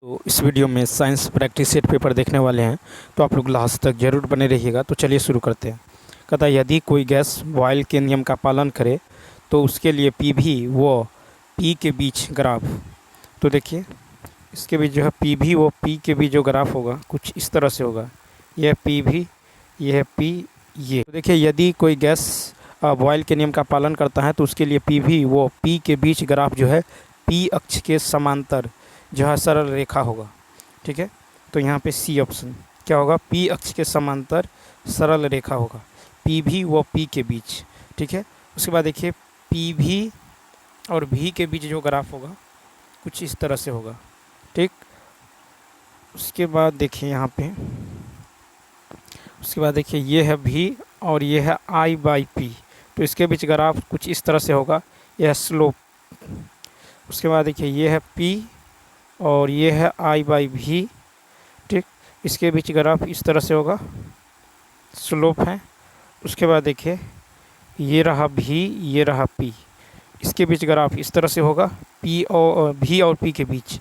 तो इस वीडियो में साइंस प्रैक्टिस सेट पेपर देखने वाले हैं, तो आप लोग लास्ट तक जरूर बने रहिएगा। तो चलिए शुरू करते हैं। कहता है यदि कोई गैस बॉयल के नियम का पालन करे तो उसके लिए पी भी व पी के बीच ग्राफ। तो देखिए इसके बीच जो है पी भी व पी के बीच जो ग्राफ होगा कुछ इस तरह से होगा। यह पी भी, यह है पी, ये। तो देखिए यदि कोई गैस बॉयल के नियम का पालन करता है तो उसके लिए पी भी व पी के बीच ग्राफ जो है पी अक्ष के समांतर जो है सरल रेखा होगा। ठीक है, तो यहाँ पे सी ऑप्शन क्या होगा, पी अक्ष के समांतर सरल रेखा होगा पी भी व पी के बीच। ठीक है, उसके बाद देखिए पी भी और भी के बीच जो ग्राफ होगा कुछ इस तरह से होगा। ठीक, उसके बाद देखिए यहाँ पे, उसके बाद देखिए ये है भी और ये है आई बाई पी, तो इसके बीच ग्राफ कुछ इस तरह से होगा, यह स्लोप। उसके बाद देखिए ये है पी और ये है आई बाई भी। ठीक, इसके बीच ग्राफ इस तरह से होगा, स्लोप है। उसके बाद देखिए ये रहा भी, ये रहा पी, इसके बीच ग्राफ इस तरह से होगा, पी और भी और पी के बीच।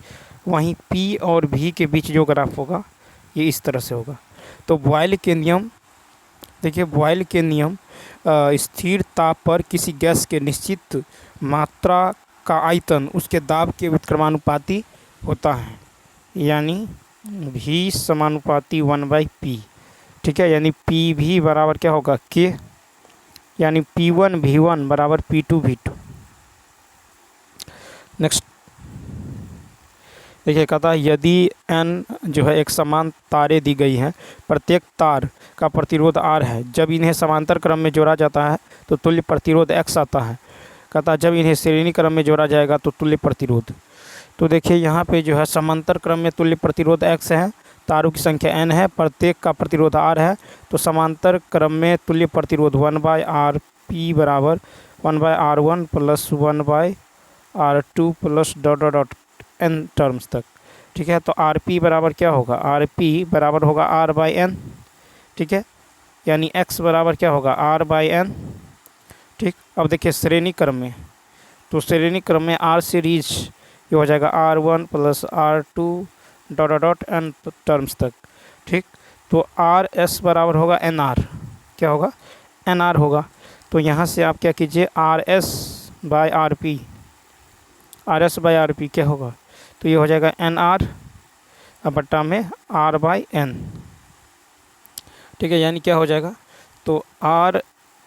वहीं पी और भी के बीच जो ग्राफ होगा ये इस तरह से होगा। तो बॉयल के नियम, देखिए बॉयल के नियम स्थिर ताप पर किसी गैस के निश्चित मात्रा का आयतन उसके दाब के व्युत्क्रमानुपाती होता है, यानी भी समानुपाती 1/p। ठीक है, यानी पी भी बराबर क्या होगा के, यानी P1 V1 बराबर P2 V2। नेक्स्ट देखिए कहता है यदि n जो है एक समान तारें दी गई हैं, प्रत्येक तार का प्रतिरोध R है, जब इन्हें समांतर क्रम में जोड़ा जाता है तो तुल्य प्रतिरोध X आता है। कहता है जब इन्हें श्रेणी क्रम में जोड़ा जाएगा तो तुल्य प्रतिरोध। तो देखिए यहाँ पे जो है समांतर क्रम में तुल्य प्रतिरोध X है, तारों की संख्या n है, प्रत्येक का प्रतिरोध R है, तो समांतर क्रम में तुल्य प्रतिरोध 1/RP बराबर 1/R1 plus 1/R2 plus dot dot dot n terms तक। ठीक है, तो RP बराबर क्या होगा, RP बराबर होगा R/n। ठीक है, यानी X बराबर क्या होगा R/n। ठीक, अब देखिए श्रेणी क्रम में, तो श्रेणी क्रम में R सीरीज ये हो जाएगा R1 plus R2 dot dot dot n terms तक। ठीक, तो RS बराबर होगा NR, क्या होगा NR होगा। तो यहाँ से आप क्या कीजिए RS/RP, RS/RP क्या होगा, तो ये हो जाएगा NR बट्टा में R/n। ठीक है, यानी क्या हो जाएगा, तो R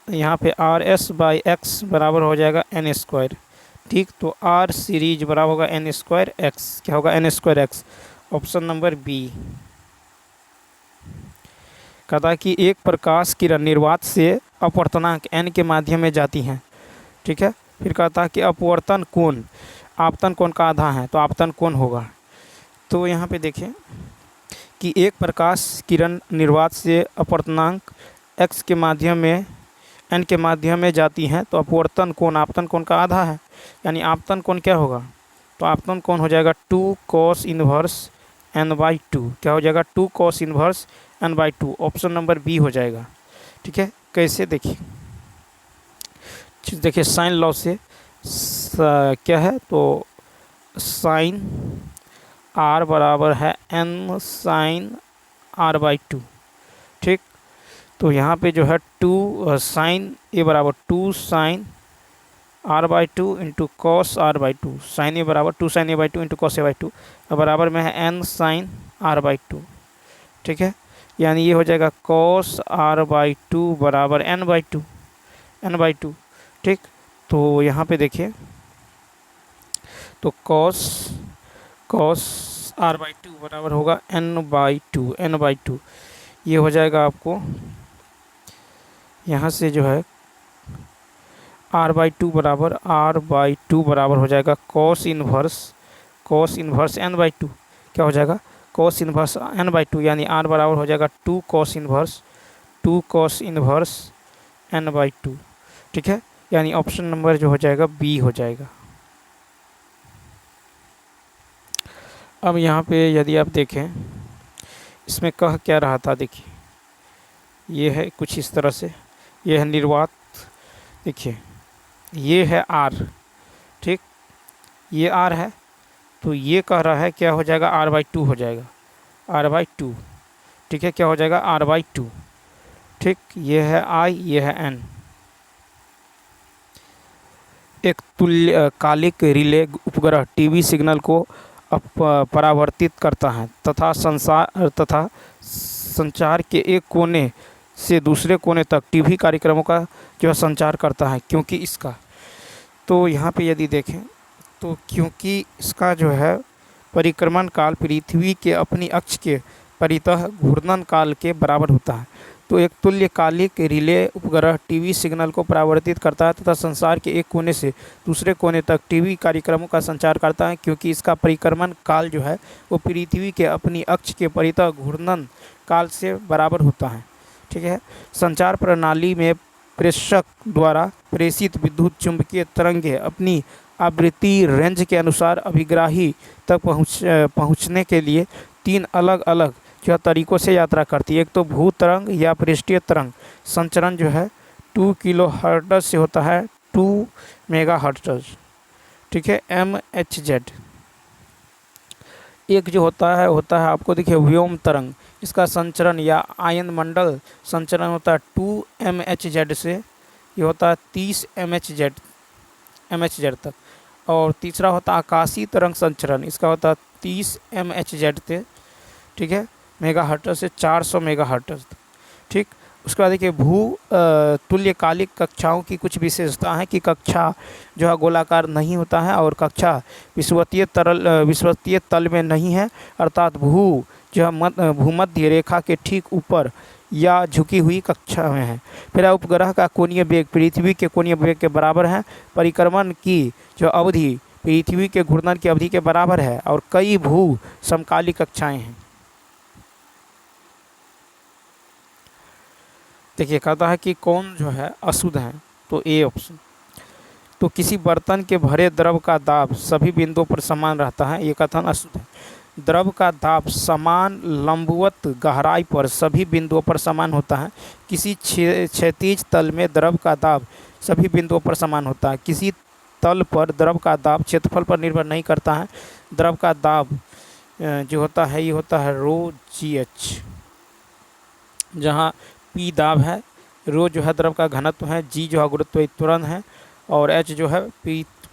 यहाँ पे RS/X बराबर हो जाएगा n²। ठीक, तो R सीरीज बराबर होगा n²x, क्या होगा n²x, ऑप्शन नंबर बी। कहता है कि एक प्रकाश किरण निर्वात से अपवर्तनांक n के माध्यम में जाती हैं। ठीक है, फिर कहता है कि अपवर्तन कोण आपतन कोण का आधा है, तो आपतन कोण होगा। तो यहाँ पे देखें कि एक प्रकाश किरण निर्वात से अपवर्तनांक x के माध्यम में n के माध्यम में जाती हैं, तो अपवर्तन कोण आपतन कोण का आधा है, यानी आपतन कोण क्या होगा, तो आपतन कोण हो जाएगा 2 cos इनवर्स n/2, क्या हो जाएगा 2 cos inverse n/2, option number b हो जाएगा। ठीक है, कैसे देखिए, देखिए साइन लॉ से क्या है, तो साइन R बराबर है n साइन R/2। ठीक, तो यहाँ पे जो है 2 साइन ए बराबर 2 sine R/2 into cos R/2, sine A बराबर 2 sign A/2 into cos A/2 बराबर में है n साइन R/2। ठीक है, यानी ये हो जाएगा कॉस R/2 बराबर n/2। ठीक, तो यहाँ पे देखिए, तो कॉस R/2 बराबर होगा n/2, ये हो जाएगा आपको यहाँ से जो है R/2 बराबर हो जाएगा कॉस इन्वर्स n/2, क्या हो जाएगा कॉस इन्वर्स n/2, यानी R बराबर हो जाएगा 2 cos इन्वर्स n/2। ठीक है, यानी ऑप्शन नंबर जो हो जाएगा बी हो जाएगा। अब यहाँ पे यदि आप देखें इसमें कह क्या रहा था, देखिए ये है कुछ इस तरह से, ये है निर्वात, देखिए ये है R। ठीक, ये R है तो ये कह रहा है क्या हो जाएगा, r/2 हो जाएगा, r/2। ठीक है, क्या हो जाएगा, r/2। ठीक, ये है I, ये है N। एक तुल्यकालिक रिले उपग्रह टीवी सिग्नल को परावर्तित करता है तथा संचार के एक कोने से दूसरे कोने तक टीवी कार्यक्रमों का जो है संचार करता है। क्योंकि इसका, तो यहाँ पे यदि देखें तो क्योंकि इसका जो है परिक्रमण काल पृथ्वी के अपनी अक्ष के परितः घूर्णन काल के बराबर होता है। तो एक तुल्यकालिक रिले उपग्रह टीवी सिग्नल को परावर्तित करता है तथा संसार के एक कोने से दूसरे कोने तक टीवी कार्यक्रमों का संचार करता है। क्योंकि इसका परिक्रमण काल जो है वो पृथ्वी के अपनी अक्ष के परितः घूर्णन काल से बराबर होता है। ठीक है, संचार प्रणाली में प्रेषक द्वारा प्रेषित विद्युत चुंबकीय तरंगें अपनी आवृत्ति रेंज के अनुसार अभिग्राही तक पहुँचने के लिए 3 अलग अलग जो तरीक़ों से यात्रा करती है। एक तो भू तरंग या पृष्ठीय तरंग संचरण जो है 2 किलोहर्ट्ज़ से होता है 2 मेगाहर्ट्ज़। ठीक है, MHz। एक जो होता है आपको देखिए व्योम तरंग, इसका संचरण या आयन मंडल संचरण होता है 2 MHz से, ये होता है 30 MHz तक। और तीसरा होता है आकाशीय तरंग संचरण, इसका होता है 30 MHz से, ठीक है, मेगाहर्ट्ज़ से 400 मेगाहर्ट्ज़। ठीक, उसके बाद देखिए भू तुल्यकालिक कक्षाओं की कुछ विशेषता है कि कक्षा जो है गोलाकार नहीं होता है और कक्षा विषुवतीय तल में नहीं है, अर्थात भू जो है भूमध्य रेखा के ठीक ऊपर या झुकी हुई कक्षा में है। फिर उपग्रह का कोणीय वेग पृथ्वी के कोणीय वेग के बराबर है। परिक्रमण की जो अवधि पृथ्वी के घूर्णन की अवधि के बराबर है और कई भू समकालिक कक्षाएं हैं। देखिए कहता है कि कौन जो है अशुद्ध है, तो ए ऑप्शन। तो किसी बर्तन के भरे द्रव का दाब सभी बिंदुओं पर समान रहता है, ये कथन अशुद्ध है। द्रव का दाब समान लंबवत गहराई पर सभी बिंदुओं पर समान होता है। किसी क्षैतिज तल में द्रव का दाब सभी बिंदुओं पर समान होता है। किसी तल पर द्रव का दाब क्षेत्रफल पर निर्भर नहीं करता है। द्रव का दाब जो होता है ये होता है ρgh, जहाँ P दाब है, रो जो है द्रव का घनत्व है, G जो है गुरुत्व त्वरण है और H जो है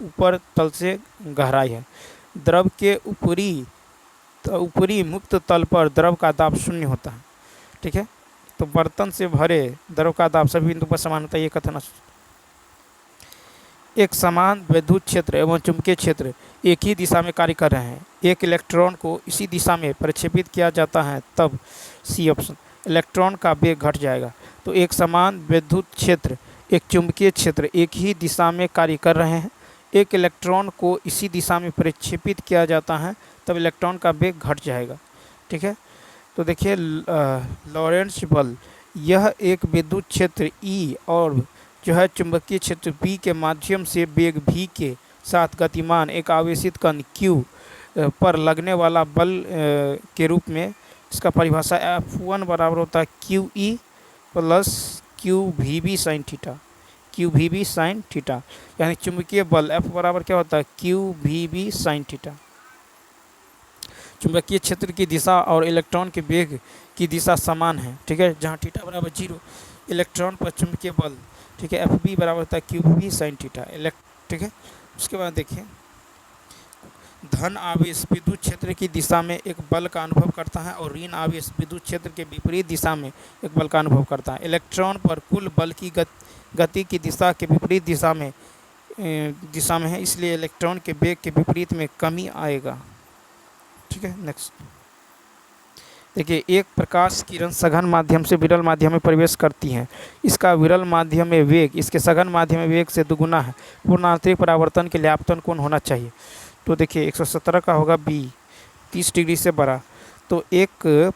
ऊपर तल से गहराई है। द्रव के ऊपरी मुक्त तल पर द्रव का दाब 0 होता है। ठीक है, तो बर्तन से भरे द्रव का दाब सभी बिंदु पर समान होता है, ये कथन। एक समान विद्युत क्षेत्र एवं चुंबकीय क्षेत्र एक ही दिशा में कार्य कर रहे हैं। एक इलेक्ट्रॉन को इसी दिशा में प्रक्षेपित किया जाता है, तब सी ऑप्शन इलेक्ट्रॉन का वेग घट जाएगा। तो एक समान विद्युत क्षेत्र एक चुंबकीय क्षेत्र एक ही दिशा में कार्य कर रहे हैं। एक इलेक्ट्रॉन को इसी दिशा में प्रक्षेपित किया जाता है, तब इलेक्ट्रॉन का वेग घट जाएगा। ठीक है, तो देखिए लॉरेंट्ज बल, यह एक विद्युत क्षेत्र E और जो है चुंबकीय क्षेत्र B के माध्यम से वेग v के साथ गतिमान एक आवेशित कण Q पर लगने वाला बल के रूप में, इसका परिभाषा F1 बराबर होता है QE plus QVB sin theta, QVB sin theta, यानी चुंबकीय बल F बराबर क्या होता है QVB sin थीटा। चुंबकीय क्षेत्र की दिशा और इलेक्ट्रॉन के वेग की दिशा समान है। ठीक है, जहाँ थीटा बराबर 0 इलेक्ट्रॉन पर चुंबकीय बल, ठीक है, FB बराबर होता है QVB sin थीटा। ठीक है, उसके बाद देखिए धन आवेश विद्युत क्षेत्र की दिशा में एक बल का अनुभव करता है और ऋण आवेश विद्युत क्षेत्र के विपरीत दिशा में एक बल का अनुभव करता है। इलेक्ट्रॉन पर कुल बल की गति की दिशा के विपरीत दिशा में है, इसलिए इलेक्ट्रॉन के वेग के विपरीत में कमी आएगा। ठीक है, नेक्स्ट देखिए एक प्रकाश किरण सघन माध्यम से विरल माध्यम में प्रवेश करती है। इसका विरल माध्यम में वेग इसके सघन माध्यम में वेग से दुगुना है। पूर्ण आंतरिक परावर्तन के लिए आपतन कोण होना चाहिए। तो देखिए 117 का होगा B, 30 डिग्री से बड़ा। तो एक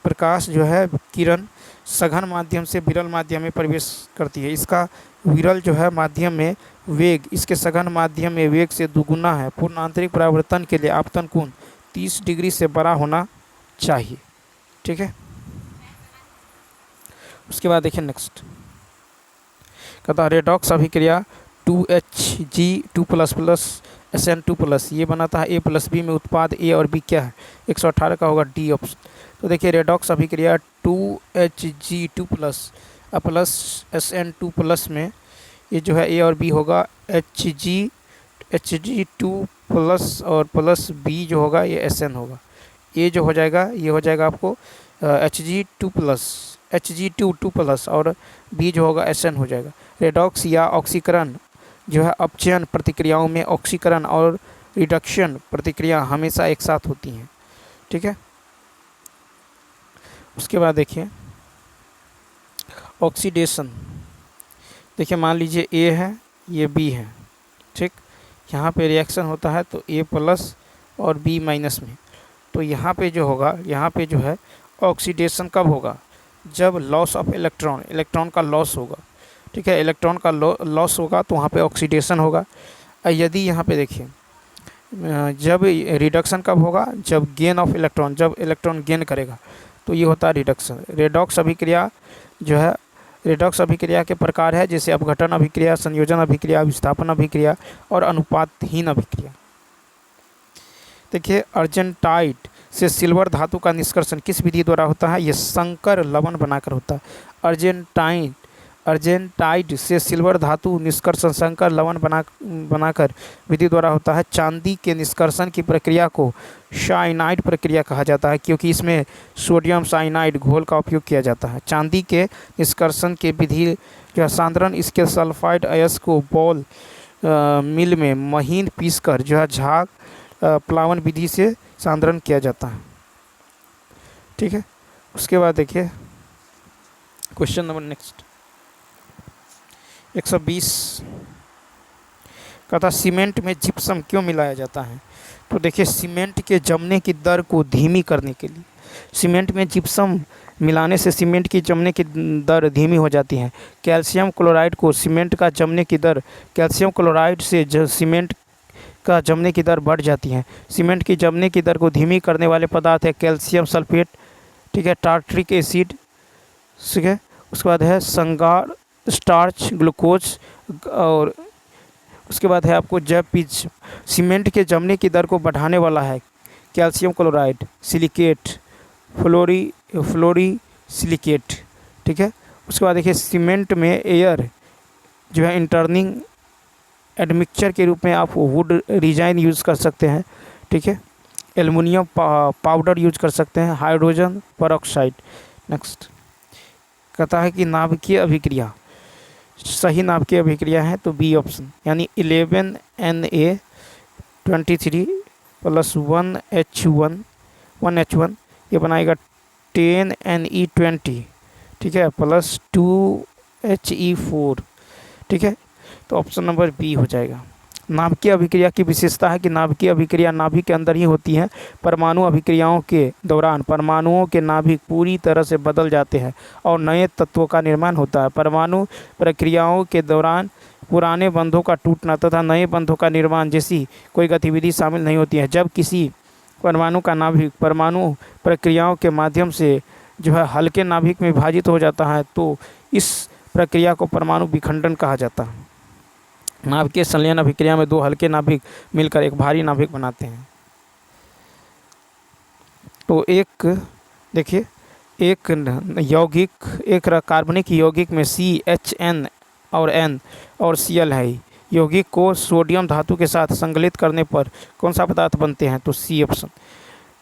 प्रकाश जो है किरण सघन माध्यम से विरल माध्यम में प्रवेश करती है। इसका विरल जो है माध्यम में वेग इसके सघन माध्यम में वेग से दुगुना है। पूर्ण आंतरिक परावर्तन के लिए आपतन कोण 30 डिग्री से बड़ा होना चाहिए। ठीक है, उसके बाद देखिए नेक्स्ट कहता है रेडॉक्स अभिक्रिया 2Hg2++ SN2+, ये बनाता है A+B में उत्पाद A और B क्या है, 118 का होगा डी ऑप्शन। तो देखिए रेडॉक्स अभिक्रिया 2Hg2+ प्लस SN2+ में ये जो है A और B होगा Hg2+ और प्लस B जो होगा ये SN होगा। ये जो हो जाएगा ये हो जाएगा आपको Hg2+ और B जो होगा SN हो जाएगा। रेडॉक्स या ऑक्सीकरण जो है अपचयन प्रतिक्रियाओं में ऑक्सीकरण और रिडक्शन प्रतिक्रिया हमेशा एक साथ होती हैं, ठीक है। उसके बाद देखिए ऑक्सीडेशन, देखिए मान लीजिए A है ये B है, ठीक। यहाँ पे रिएक्शन होता है तो A+ और B- में, तो यहाँ पे जो होगा, यहाँ पे जो है ऑक्सीडेशन कब होगा, जब लॉस ऑफ इलेक्ट्रॉन का लॉस होगा, ठीक है। इलेक्ट्रॉन का लॉस होगा तो वहाँ पे ऑक्सीडेशन होगा। यदि यहाँ पे देखिए जब रिडक्शन कब होगा, जब गेन ऑफ इलेक्ट्रॉन, जब इलेक्ट्रॉन गेन करेगा तो ये होता है रिडक्शन। रेडॉक्स अभिक्रिया जो है, रेडॉक्स अभिक्रिया के प्रकार है जैसे अपघटन अभिक्रिया, संयोजन अभिक्रिया, विस्थापन अभिक्रिया और अनुपातहीन अभिक्रिया। देखिए अर्जेंटाइट से सिल्वर धातु का निष्कर्षण किस विधि द्वारा होता है, ये संकर लवण बनाकर होता है। अर्जेंटाइट से सिल्वर धातु निष्कर्षण संकर लवण बनाकर विधि द्वारा होता है। चांदी के निष्कर्षण की प्रक्रिया को साइनाइड प्रक्रिया कहा जाता है क्योंकि इसमें सोडियम साइनाइड घोल का उपयोग किया जाता है। चांदी के निष्कर्षण के विधि जो सांद्रण इसके सल्फाइड अयस्क को बॉल मिल में महीन पीसकर जो है झाग प्लावन विधि से सांद्रण किया जाता है, ठीक है। उसके बाद देखिए क्वेश्चन नंबर नेक्स्ट 120 कहता सीमेंट में जिप्सम क्यों मिलाया जाता है। तो देखिए सीमेंट के जमने की दर को धीमी करने के लिए, सीमेंट में जिप्सम मिलाने से सीमेंट की जमने की दर धीमी हो जाती है। कैल्शियम क्लोराइड को सीमेंट का जमने की दर, कैल्शियम क्लोराइड से सीमेंट का जमने की दर बढ़ जाती है। सीमेंट की जमने की दर को धीमी करने वाले पदार्थ है कैल्शियम सल्फेट, ठीक है, टार्ट्रिक एसिड, ठीक है। उसके बाद है संगार, स्टार्च, ग्लूकोज और उसके बाद है आपको जैव पिच। सीमेंट के जमने की दर को बढ़ाने वाला है calcium chloride, silicate, fluoro silicate, ठीक है। उसके बाद देखिए सीमेंट में एयर जो है इंटर्निंग एडमिक्सचर के रूप में आप वुड रिजाइन यूज़ कर सकते हैं, ठीक है। एल्युमिनियम पाउडर यूज कर सकते हैं, हाइड्रोजन परऑक्साइड। नेक्स्ट कहता है कि नाभिकीय अभिक्रिया, सही नाभिकीय अभिक्रिया है तो बी ऑप्शन, यानी 11Na23 + 1H1 ये बनाएगा 10Ne20, ठीक है, प्लस 2He4, ठीक है। तो ऑप्शन नंबर बी हो जाएगा। नाभिकीय अभिक्रिया की विशेषता है कि नाभिकीय अभिक्रिया नाभिक के अंदर ही होती है। परमाणु अभिक्रियाओं के दौरान परमाणुओं के नाभिक पूरी तरह से बदल जाते हैं और नए तत्वों का निर्माण होता है। परमाणु प्रक्रियाओं के दौरान पुराने बंधों का टूटना तथा नए बंधों का निर्माण जैसी कोई गतिविधि शामिल नहीं होती है। जब किसी परमाणु का नाभिक परमाणु प्रक्रियाओं के माध्यम से जो है हल्के नाभिक में विभाजित हो जाता है तो इस प्रक्रिया को परमाणु विखंडन कहा जाता है। नाभिकीय संलयन अभिक्रिया में दो हल्के नाभिक मिलकर एक भारी नाभिक बनाते हैं। तो एक देखिए एक यौगिक, एक कार्बनिक यौगिक में CHN और N और Cl है। यौगिक को सोडियम धातु के साथ संकलित करने पर कौन सा पदार्थ बनते हैं, तो सी ऑप्शन,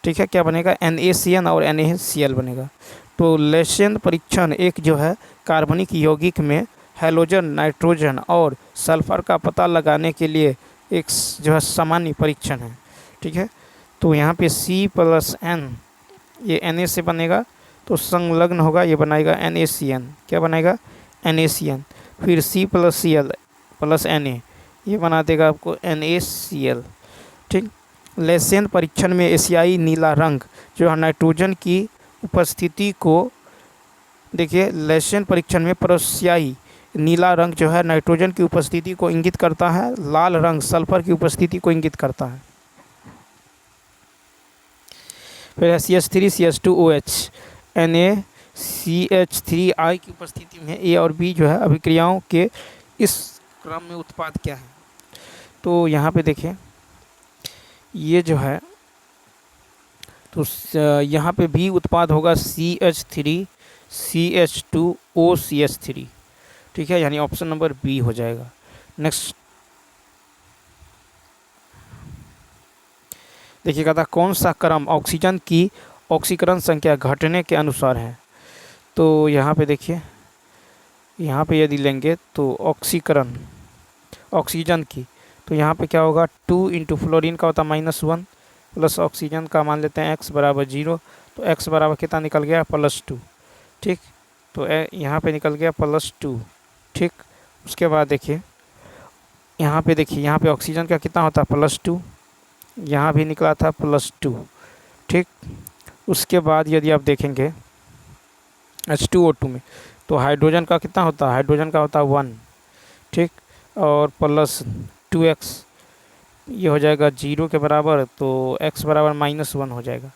ठीक है। क्या बनेगा, NaCN और NaCl बनेगा। तो लेशन परीक्षण एक जो है कार्बनिक यौगिक में हैलोजन, नाइट्रोजन और सल्फर का पता लगाने के लिए एक जो है सामान्य परीक्षण है, ठीक है। तो यहाँ पे C + N ये Na से बनेगा तो संलग्न होगा, ये बनाएगा NaCN, क्या बनाएगा NaCN। फिर C + Cl + Na ये बना देगा आपको NaCl, ठीक। लेसेन परीक्षण में एशियाई नीला रंग जो है नाइट्रोजन की उपस्थिति को, देखिए लेसेन परीक्षण में परोसियाई नीला रंग जो है नाइट्रोजन की उपस्थिति को इंगित करता है, लाल रंग सल्फर की उपस्थिति को इंगित करता है। फिर CH3 CH2OH NaCH3I की उपस्थिति में A और B जो है अभिक्रियाओं के इस क्रम में उत्पाद क्या है। तो यहाँ पे देखें ये जो है तो यहाँ पे भी उत्पाद होगा CH3CH2OCH3, ठीक है, यानी ऑप्शन नंबर बी हो जाएगा। नेक्स्ट देखिएगा था कौन सा क्रम ऑक्सीजन की ऑक्सीकरण संख्या घटने के अनुसार है। तो यहाँ पे देखिए, यहाँ पे यदि लेंगे तो ऑक्सीकरण ऑक्सीजन की, तो यहाँ पे क्या होगा 2 इंटू फ्लोरीन का होता है -1 प्लस ऑक्सीजन का मान लेते हैं x बराबर 0, तो x बराबर कितना निकल गया +2, ठीक। तो यहाँ पे निकल गया +2, ठीक। उसके बाद देखिए यहाँ पे ऑक्सीजन का कितना होता है +2, यहाँ भी निकला था +2, ठीक। उसके बाद यदि आप देखेंगे H2O2 में तो हाइड्रोजन का कितना होता है, हाइड्रोजन का होता है 1, ठीक, और +2x, ये हो जाएगा 0 के बराबर, तो x बराबर -1 हो जाएगा,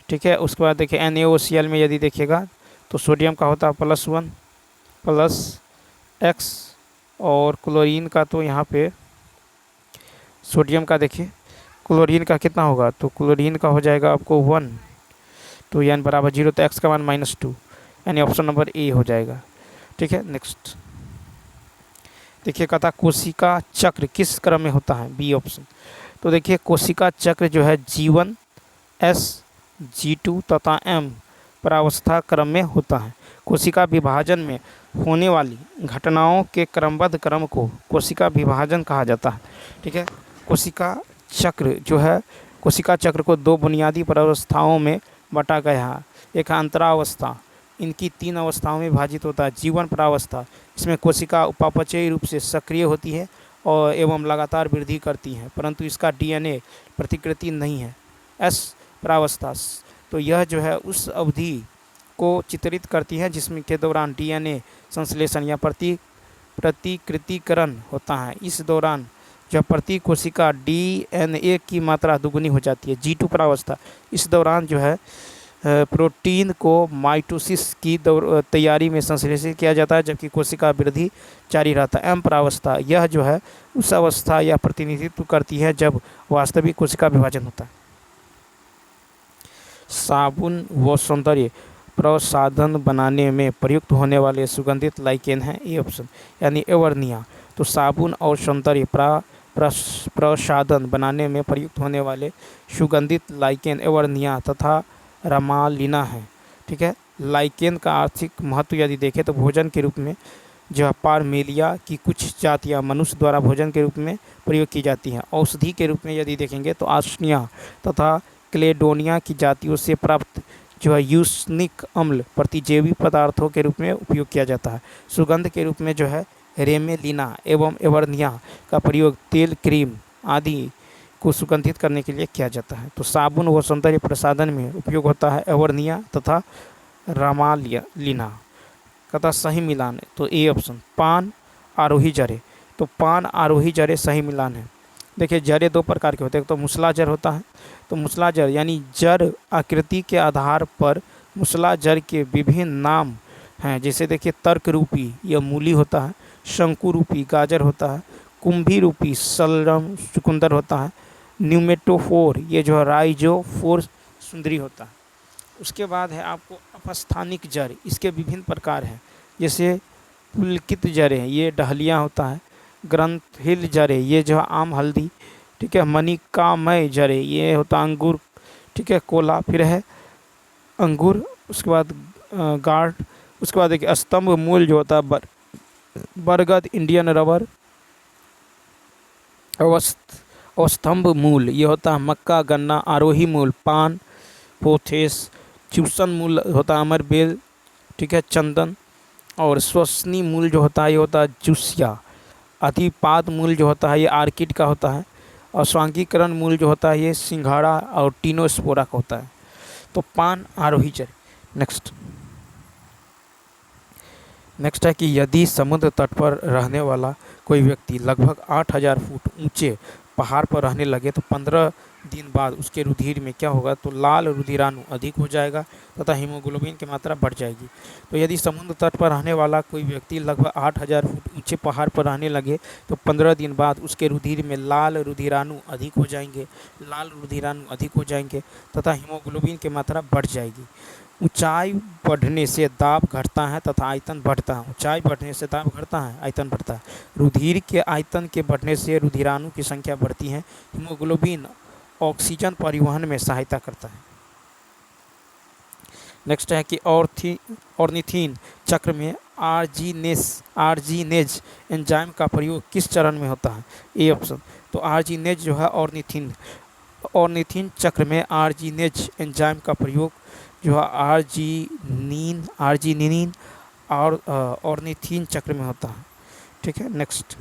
ठीक है। उसके बाद देखिए NaOCl में यदि देखिएगा तो सोडियम का होता है +1 प्लस x, और क्लोरीन का तो यहाँ पे सोडियम का देखिए क्लोरीन का कितना होगा, तो क्लोरीन का हो जाएगा आपको 1, तो n बराबर 0, तो x का मान -2, यानी ऑप्शन नंबर ए हो जाएगा, ठीक है। नेक्स्ट देखिए कहता कोशिका चक्र किस क्रम में होता है, बी ऑप्शन। तो देखिए कोशिका चक्र जो है G1 S G2 तथा M परावस्था क्रम में होता है। कोशिका विभाजन में होने वाली घटनाओं के क्रमबद्ध क्रम को कोशिका विभाजन कहा जाता है, ठीक है। कोशिका चक्र जो है, कोशिका चक्र को 2 बुनियादी परावस्थाओं में बांटा गया है। एक अंतरावस्था, इनकी 3 अवस्थाओं में विभाजित होता है। जीवन परावस्था, इसमें कोशिका उपापचयी रूप से सक्रिय होती है और एवं लगातार वृद्धि करती है, परंतु इसका DNA प्रतिकृति नहीं है। एस परावस्था, तो यह जो है उस अवधि को चित्रित करती है जिसमें के दौरान DNA संश्लेषण या प्रतिकृतिकरण होता है। इस दौरान जब प्रति कोशिका DNA की मात्रा दुगुनी हो जाती है। G2 परावस्था, इस दौरान जो है प्रोटीन को माइटोसिस की तैयारी में संश्लेषित किया जाता है, जबकि कोशिका वृद्धि जारी रहता है। M परावस्था, यह जो है उस अवस्था या प्रतिनिधित्व करती है जब वास्तविक कोशिका विभाजन होता है। साबुन व सौंदर्य प्रसाधन बनाने में प्रयुक्त होने वाले सुगंधित लाइकेन है, ए ऑप्शन, यानी एवर्निया। तो साबुन और सौंदर्य प्रसाधन बनाने में प्रयुक्त होने वाले सुगंधित लाइकेन एवर्निया तथा रामालिना है, ठीक है। लाइकेन का आर्थिक महत्व यदि देखें तो भोजन के रूप में जो पारमेलिया की कुछ जातियां मनुष्य द्वारा भोजन के रूप में प्रयोग की जाती हैं। औषधि के रूप में यदि देखेंगे तो आस्निया तथा क्लेडोनिया की जातियों से प्राप्त जो है यूसनिक अम्ल प्रतिजैवी पदार्थों के रूप में उपयोग किया जाता है। सुगंध के रूप में जो है रेमेलिना एवं एवर्निया का प्रयोग तेल, क्रीम आदि को सुगंधित करने के लिए किया जाता है। तो साबुन व सौंदर्य प्रसाधन में उपयोग होता है एवर्निया तथा रामालिना। कहता सही मिलान है, तो ए ऑप्शन, पान आरोही जड़े। तो पान आरोही जड़े सही मिलान है। देखिए जड़े 2 प्रकार के होते हैं, तो मूसला जड़ होता है, तो मूसला जड़ यानी जड़ आकृति के आधार पर मूसला जड़ के विभिन्न नाम हैं। जैसे देखिए तर्क रूपी यह मूली होता है, शंकु रूपी गाजर होता है, कुंभी रूपी सलरम चुकंदर होता है, न्यूमेटोफोर ये जो है राइजोफोर सुंदरी होता है। उसके बाद है आपको अपस्थानिक जड़, इसके विभिन्न प्रकार हैं, जैसे पुलकित जड़ें ये डहलिया होता है, ग्रंथिल जड़ें ये जो है आम हल्दी, ठीक है, मणिकामय जड़ें ये होता है अंगूर, ठीक है, कोला फिर है अंगूर। उसके बाद गार्ड, उसके बाद देखिए स्तंभ मूल जो होता है बरगद, इंडियन रबर, अवस्तंभ मूल ये होता है मक्का, गन्ना, आरोही मूल पान, पोथेस, च्यूसन मूल होता है अमरबेल, ठीक है, चंदन, और श्वसनी मूल जो होता है ये होता है जूसिया, अधिपाद मूल जो होता है ये आर्किड का होता है, और स्वांगीकरण मूल जो होता है ये सिंघाड़ा और टीनोस्पोरा का होता है। तो पान आरोही जड़। नेक्स्ट है कि यदि समुद्र तट पर रहने वाला कोई व्यक्ति लगभग 8000 फुट ऊंचे पहाड़ पर रहने लगे तो 15 दिन बाद उसके रुधिर में क्या होगा, तो लाल रुधिराणु अधिक हो जाएगा तथा हीमोग्लोबिन की मात्रा बढ़ जाएगी। तो यदि समुद्र तट पर रहने वाला कोई व्यक्ति लगभग 8,000 फुट ऊंचे पहाड़ पर रहने लगे तो 15 दिन बाद उसके रुधिर में लाल रुधिराणु अधिक हो जाएंगे तथा हीमोग्लोबिन की मात्रा बढ़ जाएगी। ऊंचाई बढ़ने से दाब घटता है तथा आयतन बढ़ता है। ऊंचाई बढ़ने से दाब घटता है, आयतन बढ़ता है। रुधिर के आयतन के बढ़ने से रुधिराणु की संख्या बढ़ती है। हीमोग्लोबिन ऑक्सीजन परिवहन में सहायता करता है। नेक्स्ट है कि ऑर्निथिन चक्र में आर्जिनेज एंजाइम का प्रयोग किस चरण में होता है? A option. तो आर्जिनेज जो है ऑर्निथिन चक्र में आर्जिनेज एंजाइम का प्रयोग जो है आर्जिनिन और ऑर्निथिन चक्र में होता है। ठीक है। नेक्स्ट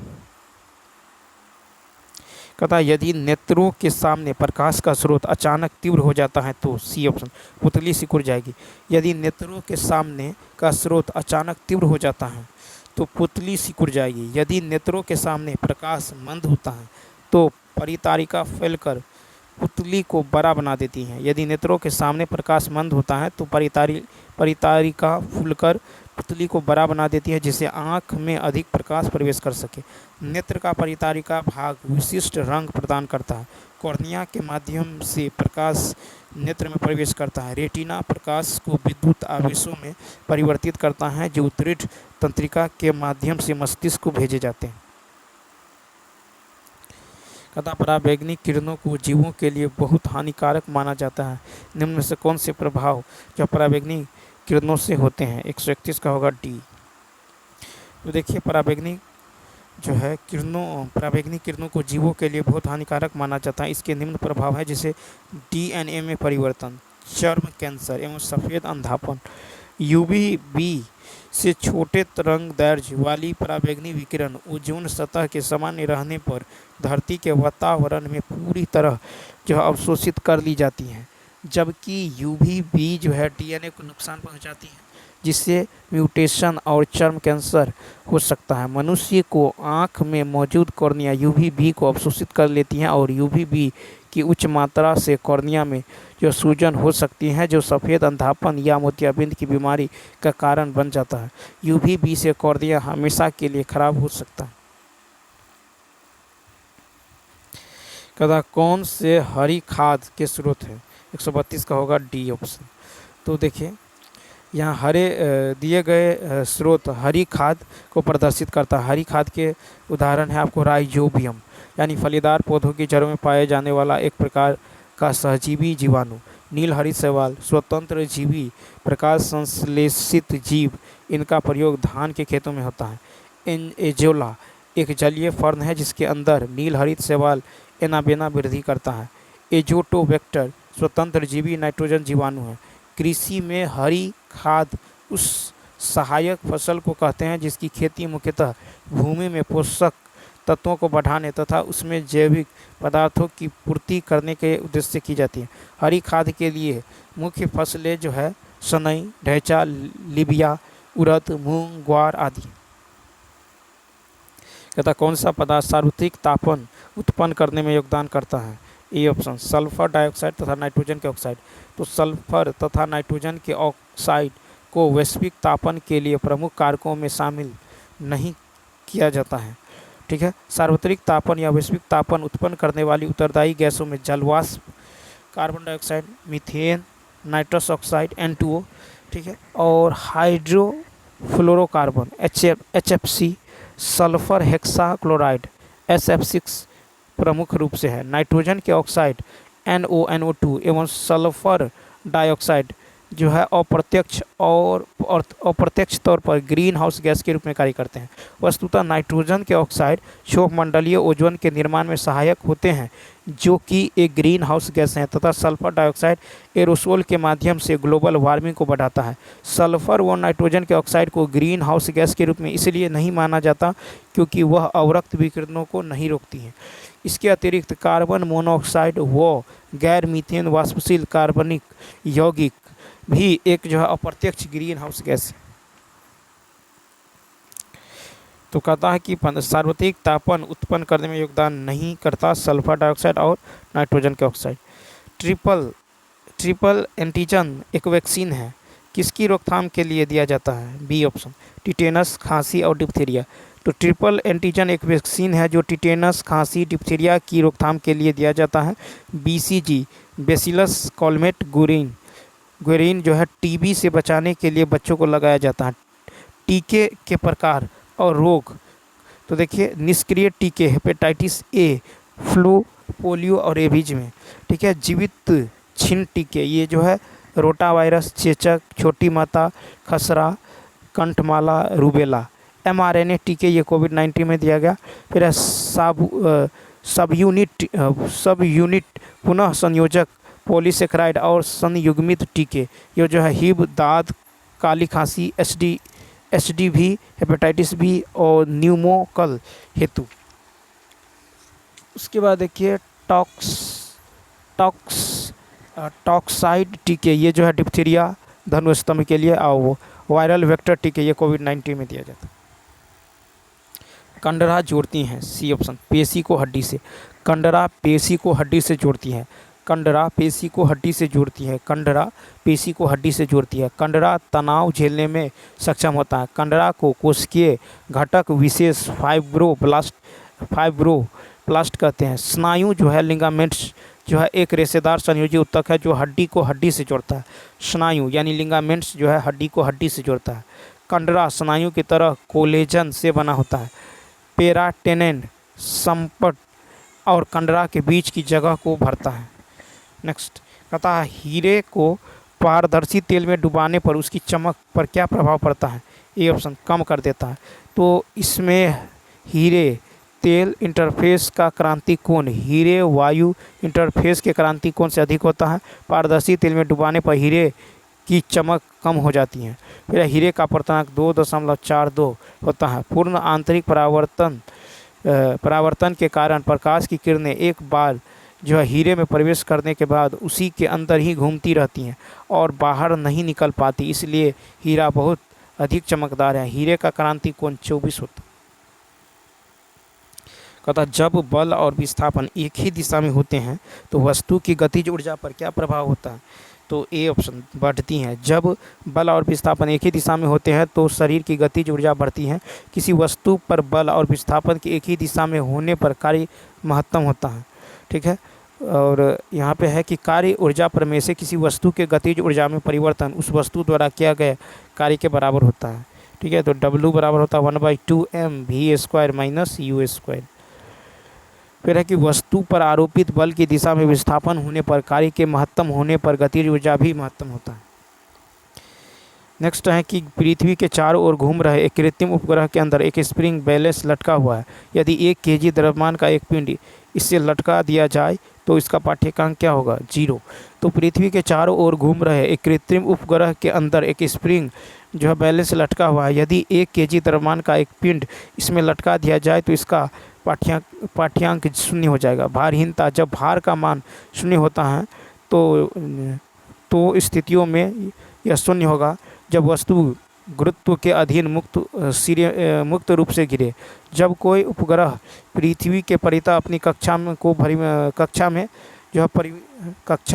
कहता है यदि नेत्रों के सामने प्रकाश का स्रोत अचानक तीव्र हो जाता है तो सी ऑप्शन, पुतली सिकुड़ जाएगी। यदि नेत्रों के सामने का स्रोत अचानक तीव्र हो जाता है तो पुतली सिकुड़ जाएगी। यदि नेत्रों के सामने प्रकाश मंद होता है तो परितारिका फैलकर पुतली को बड़ा बना देती है। यदि नेत्रों के सामने प्रकाश मंद होता है तो परितारिका फूलकर पुतली को बड़ा बना देती है जिससे आँख में अधिक प्रकाश प्रवेश कर सके। नेत्र का परितारिका भाग विशिष्ट रंग प्रदान करता है। कॉर्निया के माध्यम से प्रकाश नेत्र में प्रवेश करता है। रेटिना प्रकाश को विद्युत आवेशों में परिवर्तित करता है जो दृढ़ तंत्रिका के माध्यम से मस्तिष्क को भेजे जाते हैं। कहता पराबैंगनी किरणों को जीवों के लिए बहुत हानिकारक माना जाता है। निम्न में से कौन से प्रभाव जो पराबैंगनी किरणों से होते हैं? 131 का होगा डी। तो देखिए पराबैंगनी किरणों को जीवों के लिए बहुत हानिकारक माना जाता है। इसके निम्न प्रभाव है जैसे डीएनए में परिवर्तन, चर्म कैंसर एवं सफ़ेद अंधापन। यूवीबी से छोटे तरंगदैर्घ्य वाली पराबैंगनी विकिरण ओजोन सतह के सामान्य रहने पर धरती के वातावरण में पूरी तरह जो है अवशोषित कर ली जाती हैं, जबकि यूवीबी जो है डीएनए को नुकसान पहुंचाती है जिससे म्यूटेशन और चर्म कैंसर हो सकता है। मनुष्य को आँख में मौजूद कॉर्निया यूवीबी को अवशोषित कर लेती हैं और यूवीबी की उच्च मात्रा से कॉर्निया में जो सूजन हो सकती है जो सफ़ेद अंधापन या मोतियाबिंद की बीमारी का कारण बन जाता है। यूवीबी से कॉर्निया हमेशा के लिए खराब हो सकता है। कहता कौन से हरी खाद के स्रोत है? 132 का होगा डी ऑप्शन। तो देखिए यहाँ हरे दिए गए स्रोत हरी खाद को प्रदर्शित करता है। हरी खाद के उदाहरण है आपको राइजोबियम यानी फलीदार पौधों की जड़ों में पाए जाने वाला एक प्रकार का सहजीवी जीवाणु, नील हरित शैवाल, स्वतंत्र जीवी, प्रकाश संश्लेषित जीव। इनका प्रयोग धान के खेतों में होता है। एजोला एक जलीय फर्न है जिसके अंदर नील हरित शैवाल एनाबेना वृद्धि करता है। एजोटोबैक्टर स्वतंत्र जीवी नाइट्रोजन जीवाणु है। कृषि में हरी खाद उस सहायक फसल को कहते हैं जिसकी खेती मुख्यतः भूमि में पोषक तत्वों को बढ़ाने तथा उसमें जैविक पदार्थों की पूर्ति करने के उद्देश्य से की जाती है। हरी खाद के लिए मुख्य फसलें जो है सनई, ढैंचा, लिबिया, उड़द, मूंग, ग्वार आदि। कहता कौन सा पदार्थ सार्वत्रिक तापन उत्पन्न करने में योगदान करता है? ए ऑप्शन, सल्फर डाइऑक्साइड तथा नाइट्रोजन के ऑक्साइड। तो सल्फर तथा नाइट्रोजन के ऑक्साइड को वैश्विक तापन के लिए प्रमुख कारकों में शामिल नहीं किया जाता है। ठीक है। सार्वत्रिक तापन या वैश्विक तापन उत्पन्न करने वाली उत्तरदायी गैसों में जलवाष्प, carbon dioxide, methane, nitrous oxide N2O, ठीक है, और hydrofluorocarbon HFC, sulphur hexachloride SF6 प्रमुख रूप से है। नाइट्रोजन के ऑक्साइड NONO2 एवं सल्फर डाइऑक्साइड जो है अप्रत्यक्ष तौर पर ग्रीन हाउस गैस के रूप में कार्य करते हैं। वस्तुतः नाइट्रोजन के ऑक्साइड क्षोभमंडलीय ओजोन के निर्माण में सहायक होते हैं जो कि एक ग्रीन हाउस गैस हैं तथा सल्फर डाइऑक्साइड एरोसोल के माध्यम से ग्लोबल वार्मिंग को बढ़ाता है। सल्फर व नाइट्रोजन के ऑक्साइड को ग्रीन हाउस गैस के रूप में इसलिए नहीं माना जाता क्योंकि वह अवरक्त विकिरणों को नहीं रोकती हैं। इसके अतिरिक्त कार्बन मोनोऑक्साइड व गैर मीथेन वाष्पशील कार्बनिक यौगिक भी एक जो है अप्रत्यक्ष ग्रीन हाउस गैस है। तो कहता है कि सार्वत्रिक तापन उत्पन्न करने में योगदान नहीं करता सल्फर डाइऑक्साइड और नाइट्रोजन के ऑक्साइड। ट्रिपल एंटीजन एक वैक्सीन है, किसकी रोकथाम के लिए दिया जाता है? बी ऑप्शन, टिटेनस, खांसी और डिप्थीरिया। तो ट्रिपल एंटीजन एक वैक्सीन है जो टिटेनस, खांसी, डिप्थीरिया की रोकथाम के लिए दिया जाता है। BCG, बेसिलस कॉलमेट गुएरिन जो है टीबी से बचाने के लिए बच्चों को लगाया जाता है। टीके के प्रकार और रोग, तो देखिए निष्क्रिय टीके हेपेटाइटिस ए, फ्लू, पोलियो और रेबीज में। ठीक है, जीवित छीन टीके ये जो है रोटावायरस, चेचक, छोटी माता, खसरा, कंठमाला, रूबेला। mRNA टीके ये कोविड-19 में दिया गया। फिर है सब यूनिट पुनः संयोजक पॉलीसेकेराइड और संयुग्मित टीके, ये जो है हिब, दाद, काली खांसी, HDV, हेपेटाइटिस बी और न्यूमोकल हेतु। उसके बाद देखिए टॉक्साइड टीके, ये जो है डिप्थीरिया, धनुस्तंभ के लिए, और वो वायरल वेक्टर टीके ये कोविड-19 में दिया जाता है। कंडरा जोड़ती हैं, सी ऑप्शन, पेशी को हड्डी से। कंडरा पेशी को हड्डी से जोड़ती है। कंडरा पेशी को हड्डी से जोड़ती है। कंडरा पेशी को हड्डी से जोड़ती है। कंडरा तनाव झेलने में सक्षम होता है। कंडरा को कोशिकीय घटक विशेष फाइब्रोप्लास्ट कहते हैं। स्नायु जो है लिगामेंट्स जो है एक रेशेदार संयोजी ऊतक है जो हड्डी को हड्डी से जोड़ता है। स्नायु यानी लिगामेंट्स जो है हड्डी को हड्डी से जोड़ता है। कंडरा स्नायु की तरह कोलेजन से बना होता है। पेराटेनेन संपट और कंडरा के बीच की जगह को भरता है। नेक्स्ट कहता है हीरे को पारदर्शी तेल में डुबाने पर उसकी चमक पर क्या प्रभाव पड़ता है? ए ऑप्शन, कम कर देता है। तो इसमें हीरे तेल इंटरफेस का क्रांति कोण हीरे वायु इंटरफेस के क्रांति कोण से अधिक होता है। पारदर्शी तेल में डुबाने पर हीरे की चमक कम हो जाती है। फिर हीरे का अपर्तनांक 2.42 होता है। पूर्ण आंतरिक परावर्तन के कारण प्रकाश की किरणें एक बार जो है हीरे में प्रवेश करने के बाद उसी के अंदर ही घूमती रहती हैं और बाहर नहीं निकल पाती, इसलिए हीरा बहुत अधिक चमकदार है। हीरे का क्रांति कोण 24 होता है। कहता जब बल और विस्थापन एक ही दिशा में होते हैं तो वस्तु की गतिज ऊर्जा पर क्या प्रभाव होता है? तो ए ऑप्शन, बढ़ती हैं। जब बल और विस्थापन एक ही दिशा में होते हैं तो शरीर की गतिज ऊर्जा बढ़ती है। किसी वस्तु पर बल और विस्थापन के एक ही दिशा में होने पर कार्य महत्तम होता है। ठीक है, और यहाँ पे है कि कार्य ऊर्जा पर में से किसी वस्तु के गतिज ऊर्जा में परिवर्तन उस वस्तु द्वारा किया गया कार्य के बराबर होता है। ठीक है, तो W बराबर होता है 1/2 mv² - u²। फिर है कि वस्तु पर आरोपित बल की दिशा में विस्थापन होने पर कार्य के महत्तम होने पर गतिज ऊर्जा भी महत्तम होता है। नेक्स्ट है कि पृथ्वी के चारों ओर घूम रहे एक कृत्रिम उपग्रह के अंदर एक स्प्रिंग बैलेंस लटका हुआ है। यदि 1 kg द्रव्यमान का एक पिंड इससे लटका दिया जाए तो इसका पाठ्यांक क्या होगा? 0। तो पृथ्वी के चारों ओर घूम रहे एक कृत्रिम उपग्रह के अंदर एक स्प्रिंग जो है बैलेंस लटका हुआ है। यदि 1 kg द्रव्यमान का एक पिंड इसमें लटका दिया जाए तो इसका पाठ्यांक 0 हो जाएगा। भारहीनता, जब भार का मान 0 होता है तो स्थितियों में यह 0 होगा जब वस्तु गुरुत्व के अधीन मुक्त रूप से गिरे। जब कोई उपग्रह पृथ्वी के परितः अपनी कक्षा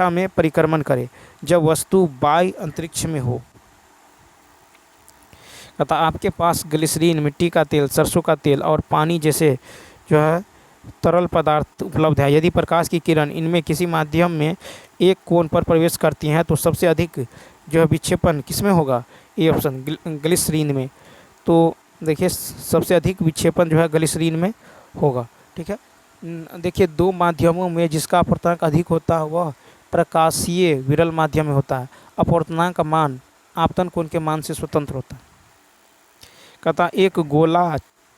में परिक्रमण करे। जब वस्तु बाह्य अंतरिक्ष में हो। अतः आपके पास ग्लिसरीन, मिट्टी का तेल, सरसों का तेल और पानी जैसे जो है तरल पदार्थ उपलब्ध है। यदि प्रकाश की किरण इनमें किसी माध्यम में एक कोण पर प्रवेश करती हैं तो सबसे अधिक जो है विक्षेपण किसमें होगा? ए ऑप्शन, ग्लिसरीन में। तो देखिए सबसे अधिक विक्षेपण जो है ग्लिसरीन में होगा। ठीक है, देखिए 2 माध्यमों में जिसका अपवर्तनांक अधिक होता है वह प्रकाशीय विरल माध्यम में होता है। अपवर्तनांक का मान आपतन कोण के मान से स्वतंत्र होता है। कहता एक गोला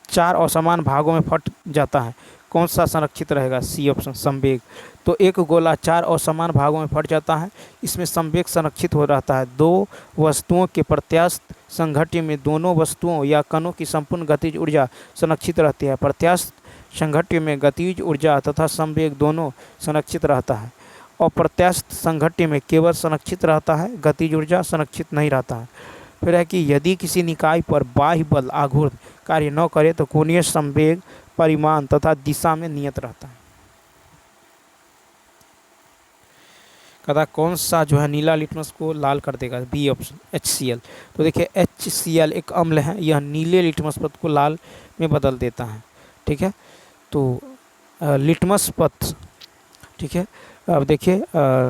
4 असमान भागों में फट जाता है, कौन सा संरक्षित रहेगा? सी ऑप्शन, संवेग। तो एक गोला 4 असमान भागों में फट जाता है, इसमें संवेग संरक्षित हो रहता है। 2 वस्तुओं के प्रत्यास्थ संघट्य में दोनों वस्तुओं या कणों की संपूर्ण गतिज ऊर्जा संरक्षित रहती है। प्रत्यास्थ संघट्य में गतिज ऊर्जा तथा संवेग दोनों संरक्षित रहता है। अप्रत्यास्थ संघट्य में केवल संरक्षित रहता है, गतिज ऊर्जा संरक्षित नहीं रहता है। फिर है कि यदि किसी निकाय पर बाह्य बल आघूर्ण कार्य न करे तो कोणीय संवेग परिमाण तथा दिशा में नियत रहता है। कहता कौन सा जो है नीला लिटमस को लाल कर देगा, बी ऑप्शन HCl। तो देखिए HCl एक अम्ल है, यह नीले लिटमस पत्र को लाल में बदल देता है। ठीक है, तो लिटमस पत्र, ठीक है, अब देखिए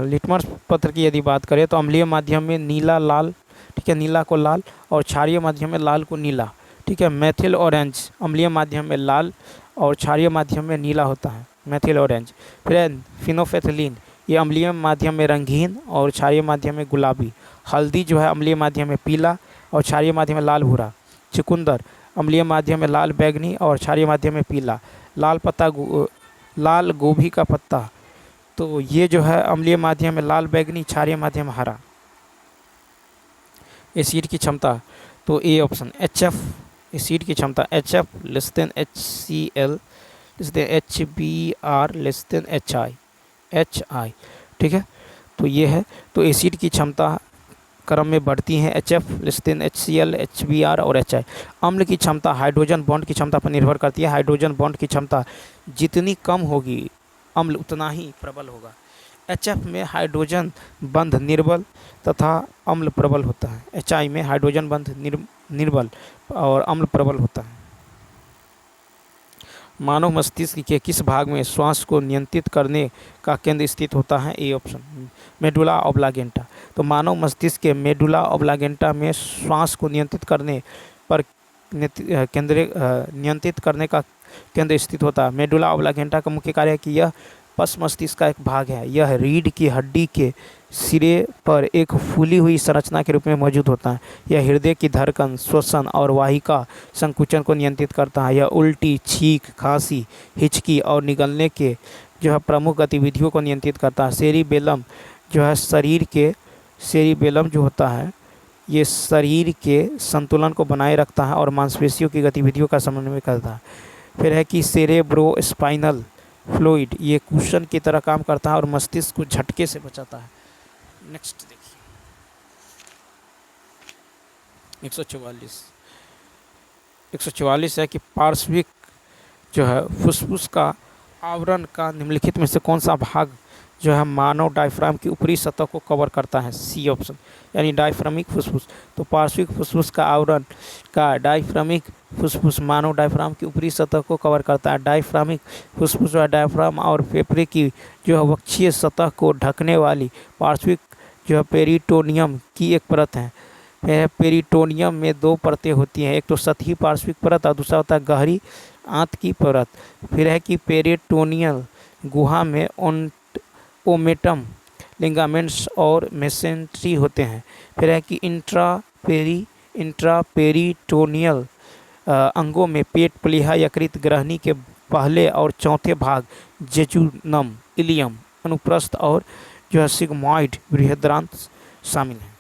लिटमस पत्र की यदि बात करें तो अम्लीय माध्यम में नीला लाल, ठीक है, नीला को लाल, और क्षारीय माध्यम में लाल को नीला। ठीक है, मेथिल ऑरेंज अम्लीय माध्यम में लाल और क्षारीय माध्यम में नीला होता है, मेथिल ऑरेंज। फिर फिनोफेथलीन, ये अम्लीय माध्यम में रंगीन और क्षारीय माध्यम में गुलाबी। हल्दी जो है अम्लीय माध्यम में पीला और क्षारीय माध्यम में लाल भूरा। चुकंदर अम्लीय माध्यम में लाल बैगनी और क्षारीय माध्यम में पीला। लाल गोभी का पत्ता, तो ये जो है अम्लीय माध्यम में लाल बैगनी, क्षारीय माध्यम में हरा। एसिड की क्षमता, तो ए ऑप्शन HF, एसिड की क्षमता HF less than HCl less than HBr less than HI। ठीक है, तो ये है, तो एसिड की क्षमता क्रम में बढ़ती हैं HF less than HCl, HBr और HI। अम्ल की क्षमता हाइड्रोजन बॉन्ड की क्षमता पर निर्भर करती है। हाइड्रोजन बॉन्ड की क्षमता जितनी कम होगी अम्ल उतना ही प्रबल होगा। HF में हाइड्रोजन बंध निर्बल तथा अम्ल प्रबल होता है। HI में हाइड्रोजन बंध निर्बल और अम्ल प्रबल होता है। मानव मस्तिष्क के किस भाग में श्वास को नियंत्रित करने का केंद्र स्थित होता है, ए ऑप्शन मेडुला ऑब्लागेंटा। तो मानव मस्तिष्क के मेडुला ऑब्लागेंटा में श्वास को नियंत्रित करने पर नियंत्रित करने का केंद्र स्थित होता है। मेडुला ऑब्लागेंटा का मुख्य कार्य है कि यह पश मस्तिष्क का एक भाग है। यह रीढ़ की हड्डी के सिरे पर एक फूली हुई संरचना के रूप में मौजूद होता है। यह हृदय की धड़कन, श्वसन और वाहिका संकुचन को नियंत्रित करता है। यह उल्टी, छींक, खांसी, हिचकी और निगलने के जो है प्रमुख गतिविधियों को नियंत्रित करता है। सेरिबेलम जो है सेरिबेलम जो होता है ये शरीर के संतुलन को बनाए रखता है और मांसपेशियों की गतिविधियों का समन्वय करता है। फिर है कि सेरेब्रोस्पाइनल फ्लूइड, ये कुशन की तरह काम करता है और मस्तिष्क को झटके से बचाता है। नेक्स्ट देखिए 144 है कि पार्श्विक जो है फुसफुस का आवरण का निम्नलिखित में से कौन सा भाग जो है मानव डायफ्राम की ऊपरी सतह को कवर करता है, सी ऑप्शन यानी डायफ्रामिक फुसफुस। तो पार्श्विक फुसफुस का आवरण का डायफ्रामिक फुसफुस मानव डायफ्राम की ऊपरी सतह को कवर करता है। डायफ्रामिक फुसफुस जो है डायफ्राम और फेफड़े की जो है वक्षीय सतह को ढकने वाली पार्श्विक जो है पेरिटोनियम की एक परत है। पेरिटोनियम में दो परतें होती हैं, एक तो सतही पार्श्विक परत और दूसरा होता है गहरी आंत की परत। फिर है कि पेरिटोनियल गुहा में ओमेटम, लिगामेंट्स और मेसेंट्री होते हैं। फिर है कि इंट्रापेरिटोनियल अंगों में पेट, प्लीहा, यकृत, ग्रहणी के पहले और चौथे भाग, जेजुनम, इलियम, अनुप्रस्थ और जो है सिग्मॉइड बृहदांत्र शामिल हैं।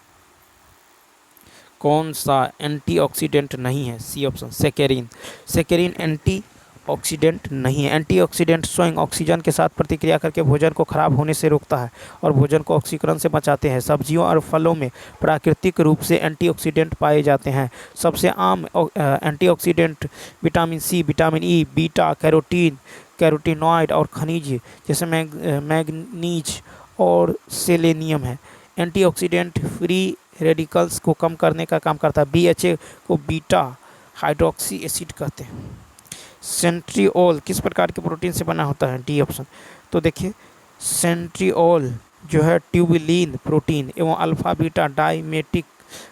कौन सा एंटीऑक्सीडेंट नहीं है, सी ऑप्शन सेकेरिन। सेकेरिन एंटीऑक्सीडेंट नहीं है। एंटीऑक्सीडेंट स्वयं ऑक्सीजन के साथ प्रतिक्रिया करके भोजन को खराब होने से रोकता है और भोजन को ऑक्सीकरण से बचाते हैं। सब्जियों और फलों में प्राकृतिक रूप से एंटीऑक्सीडेंट पाए जाते हैं। सबसे आम antioxidant vitamin C, vitamin E, beta carotene, carotenoid और खनिज जैसे मैग्नीज और सेलेनियम है। एंटीऑक्सीडेंट फ्री रेडिकल्स को कम करने का काम करता है। BHA को बीटा हाइड्रोक्सी एसिड कहते हैं। सेंट्रिओल किस प्रकार के प्रोटीन से बना होता है, डी ऑप्शन। तो देखिए सेंट्रिओल जो है ट्यूबुलिन प्रोटीन एवं अल्फा बीटा डाइमेटिक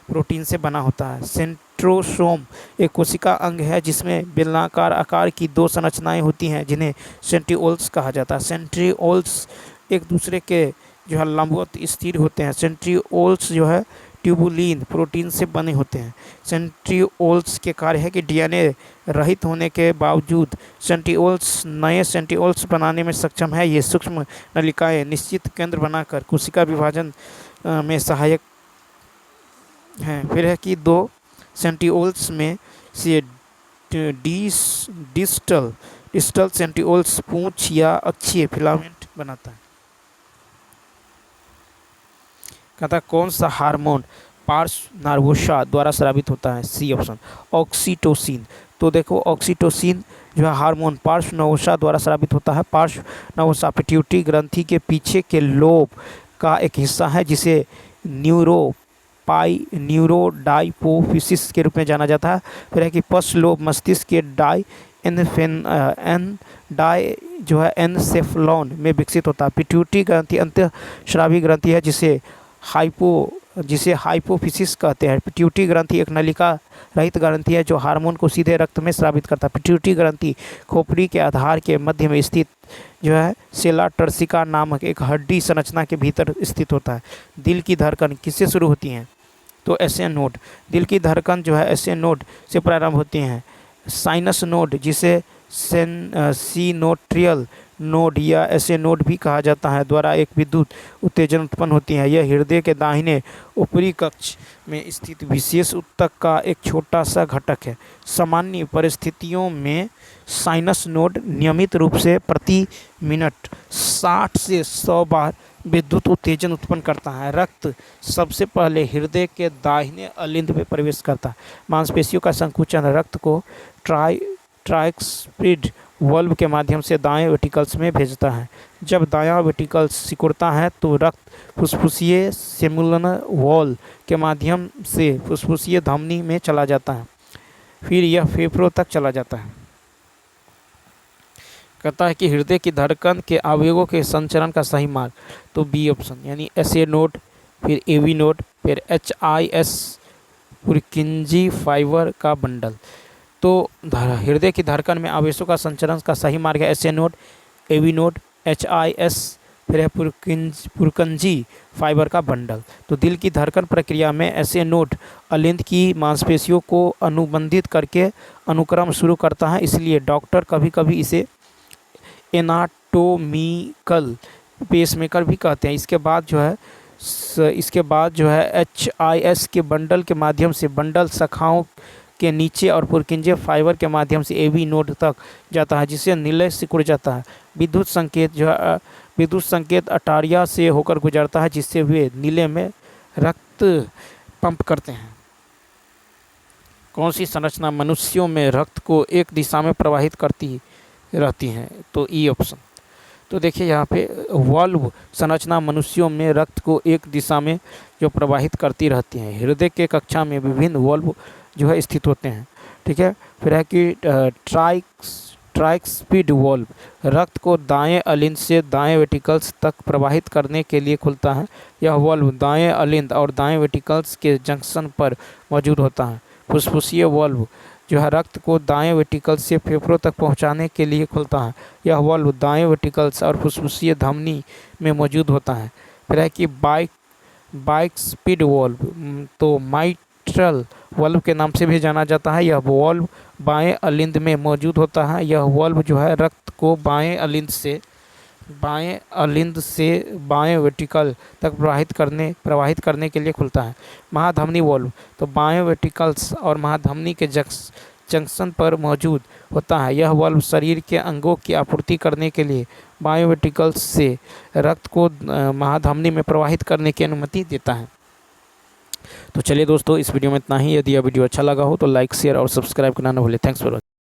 प्रोटीन से बना होता है। सेंट्रोसोम एक कोशिका अंग है जिसमें बेलनाकार आकार की दो संरचनाएं होती हैं जिन्हें सेंट्रिओल्स कहा जाता है। सेंट्रिओल्स एक दूसरे के जो है लंबवत स्थिर होते हैं। सेंट्रिओल्स जो है ट्यूबुलिन प्रोटीन से बने होते हैं। सेंट्रिओल्स के कार्य है कि DNA रहित होने के बावजूद सेंट्रिओल्स नए सेंट्रिओल्स बनाने में सक्षम है। ये सूक्ष्म नलिकाएं निश्चित केंद्र बनाकर कोशिका विभाजन में सहायक हैं। फिर है कि दो सेंट्रिओल्स में से डिस्टल सेंट्रिओल्स पूंछ या अक्षीय फिलामेंट बनाता है। कहता कौन सा हार्मोन पार्श्व नरवोशा द्वारा स्रावित होता है? C option. ऑक्सीटोसिन, तो देखो ऑक्सीटोसिन जो है हार्मोन पार्श्व नवोशा द्वारा स्रावित होता है। पार्श्व नवोशा पिट्यूटरी ग्रंथि के पीछे के लोब का एक हिस्सा है जिसे न्यूरोडाइपोफिसिस के रूप में जाना जाता है। फिर है कि पश्च लोब मस्तिष्क के जो है एनसेफलॉन में विकसित होता है। पिट्यूटरी ग्रंथि अंतःस्रावी ग्रंथि है जिसे हाइपोफिसिस कहते हैं। पिट्यूटरी ग्रंथि एक नलिका रहित ग्रंथि है जो हार्मोन को सीधे रक्त में स्रावित करता है। पिट्यूटरी ग्रंथि खोपड़ी के आधार के मध्य में स्थित जो है सेला टर्सिका नामक एक हड्डी संरचना के भीतर स्थित होता है। दिल की धड़कन किससे शुरू होती हैं? तो एसए नोड। दिल की धड़कन जो है एसए नोड से प्रारंभ होती हैं। साइनस नोड जिसे सिनोट्रियल नोड या एसए नोड भी कहा जाता है द्वारा एक विद्युत उत्तेजन उत्पन्न होती है। यह हृदय के दाहिने ऊपरी कक्ष में स्थित विशेष ऊतक का एक छोटा सा घटक है। सामान्य परिस्थितियों में साइनस नोड नियमित रूप से प्रति मिनट 60 से 100 बार विद्युत उत्तेजन उत्पन्न करता है। रक्त सबसे पहले हृदय के दाहिने अलिंद में प्रवेश करता है। मांसपेशियों का संकुचन रक्त को ट्राइस्पिड वल्व के माध्यम से दाएं वेंट्रिकल्स में भेजता है। जब दायां वेंट्रिकल्स सिकुड़ता है तो रक्त फुसफुसीय सेमुलर वॉल के माध्यम से फुसफुसीय धमनी में चला जाता है, फिर यह फेफड़ों तक चला जाता है। कहता है कि हृदय की धड़कन के अवयवों के संचरण का सही मार्ग, तो बी ऑप्शन यानी एसए नोड, फिर एवी नोड, फिर HIS पुरकिंजी फाइबर का बंडल। तो हृदय की धड़कन में आवेशों का संचरण का सही मार्ग है SA node, AV node, HIS, फिर है पुरकिंजी फाइबर का बंडल। तो दिल की धड़कन प्रक्रिया में एसए नोड अलिंद की मांसपेशियों को अनुबंधित करके अनुक्रम शुरू करता है, इसलिए डॉक्टर कभी कभी इसे एनाटोमिकल पेसमेकर भी कहते हैं। इसके बाद जो है HIS के बंडल के माध्यम से बंडल शाखाओं के नीचे और पुरकिंजे फाइबर के माध्यम से एवी नोड तक जाता है, जिससे निलय सिकुड़ जाता है। विद्युत संकेत अटारिया से होकर गुजरता है, जिससे वे नीले में रक्त पंप करते हैं। कौन सी संरचना मनुष्यों में रक्त को एक दिशा में प्रवाहित करती रहती हैं? तो ई ऑप्शन। तो देखिए यहाँ पे वाल्व संरचना मनुष्यों में रक्त को एक दिशा में जो प्रवाहित करती रहती हैं। हृदय के कक्षा में विभिन्न वाल्व जो है स्थित होते हैं, ठीक है। फिर है कि ट्राइस्पिड वाल्व रक्त को दाएं अलिंद से दाएं वेंट्रिकल्स तक प्रवाहित करने के लिए खुलता है। यह वाल्व दाएं अलिंद और दाएं वेंट्रिकल्स के जंक्शन पर मौजूद होता है। फुसफुसीय वाल्व जो है रक्त को दाएं वेंट्रिकल्स से फेफड़ों तक पहुंचाने के लिए खुलता है। यह वाल्व दाएं वेंट्रिकल्स और फुसफुसीय धमनी में मौजूद होता है। फिर है कि बाइस्पिड वाल्व, तो माइट्रल वाल्व के नाम से भी जाना जाता है। यह वाल्व बाएं अलिंद में मौजूद होता है। यह वाल्व जो है रक्त को बाएं अलिंद से बाएं वेंट्रिकल तक प्रवाहित करने के लिए खुलता है। महाधमनी वाल्व, तो बाएं वेंट्रिकल्स और महाधमनी के जंक्शन पर मौजूद होता है। यह वाल्व शरीर के अंगों की आपूर्ति करने के लिए बाएं वेंट्रिकल्स से रक्त को महाधमनी में प्रवाहित करने की अनुमति देता है। तो चलिए दोस्तों, इस वीडियो में इतना ही। यदि यह वीडियो अच्छा लगा हो तो लाइक, शेयर और सब्सक्राइब करना न भूलें। Thanks for watching.